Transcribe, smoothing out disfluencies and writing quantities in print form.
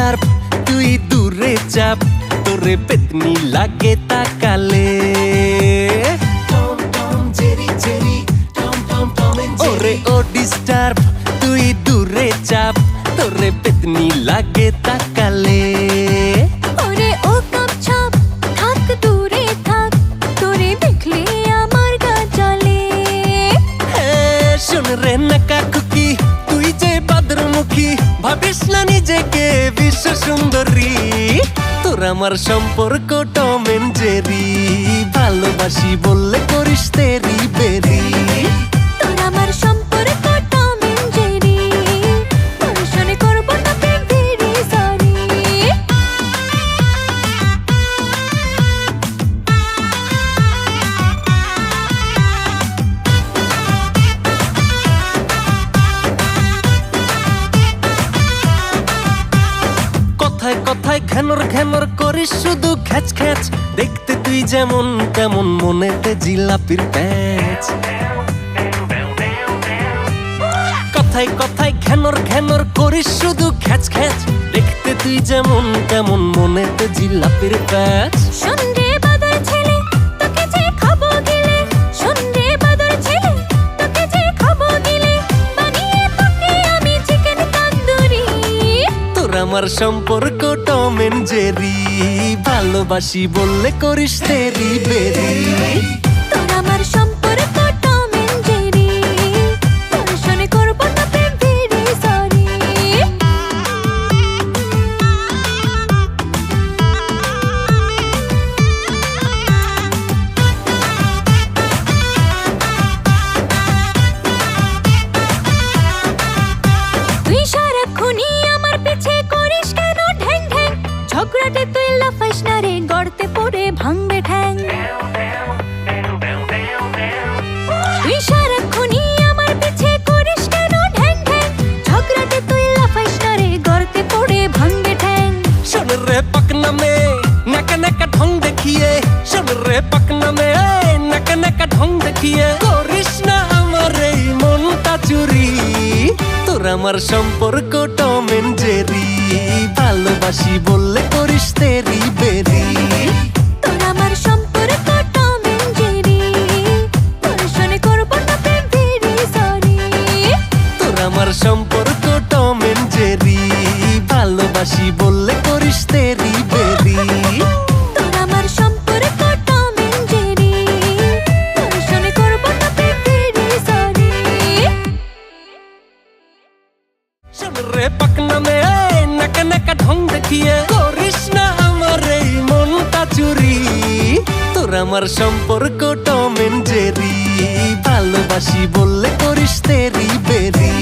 স্টার্প তুই দূরে চাপ তোরে পেতনি লাগে তাকালে ওরে ও ডিস্টার্ব তুই দূরে চাপ তোরে পেতনি লাগে তাকালে ওরে ও কাপছাপ থাক দূরে থাক তোরে দেখলে আমার গা জ্বলে শোন রে নাকা খুকি তুই যে বাদরমুখী ভাবিস না নিজেকে বিশ্ব সুন্দরী তোর আমার সম্পর্ক টম এন্ড জেরি ভালোবাসি বললে করিস তেরি বেরি তোর আমার সম্পর্ক টম এন্ড জেরি তোর সনে করব না প্রেম ভেরি সরি কথায় কথায় ঘ্যানর ঘ্যানর করিস শুধু খ্যাচ খ্যাচ দেখতে তুই যেমন তেমন মনেতে জিলাপির প্যাচ কথায় কথায় ঘ্যানর ঘ্যানর করিস শুধু খ্যাচ খ্যাচ দেখতে তুই যেমন তেমন মনেতে জিলাপির প্যাচ শোন রে বাদর ছেলে তোকে যে খাবো গিলে শোন রে বাদর ছেলে তোকে যে খাবো গিলে বানিয়ে তোকে আমি চিকেন তন্দুরি তোর আমার সম্পর্ক টম এন্ড জেরি ভালোবাসি বললে করিস তেরি বেরি তোর আমার সম্পর্ক টম এন্ড জেরি তোর সনে করব না প্রেম ভেরি সরি তুই সারাক্ষণই আমার পিছে করিস কেন ঢ্যাং ঢ্যাং ঝগড়াটে তুই লাফাইস না রে গড়তে পড়ে ভাঙবে ঠ্যাং তুই সারাক্ষণই আমার পিছে করিস কেন ঢ্যাং ঢ্যাং ঝগড়াটে তুই লাফাইস না রে গড়তে পড়ে ভাঙবে ঠ্যাং শোন রে পাকনা মে নাকা নাকা ঢং দেখিয়ে শোন রে পাকনা মে নাকা নাকা ঢং দেখিয়ে করিস না আমার এই মনটা চুরি তোর আমার সম্পর্ক টম এন্ড জেরি ভালোবাসি বললে করিস তেরি বেরি তোর আমার সম্পর্ক টম এন্ড জেরি তোর সনে করব না প্রেম ভেরি সরি তোর আমার সম্পর্ক টম এন্ড জেরি ভালোবাসি বললে করিস তেরি বেরি তোর আমার সম্পর্ক টম এন্ড জেরি তোর সনে করব না প্রেম ভেরি সরি শোন রে পাকনা মে নাকা নাকা ঢং দেখিয়ে করিস না আমার এই মনটা চুরি তোর আমার সম্পর্ক টম এন্ড জেরি ভালোবাসি বললে করিস তেরি বেরি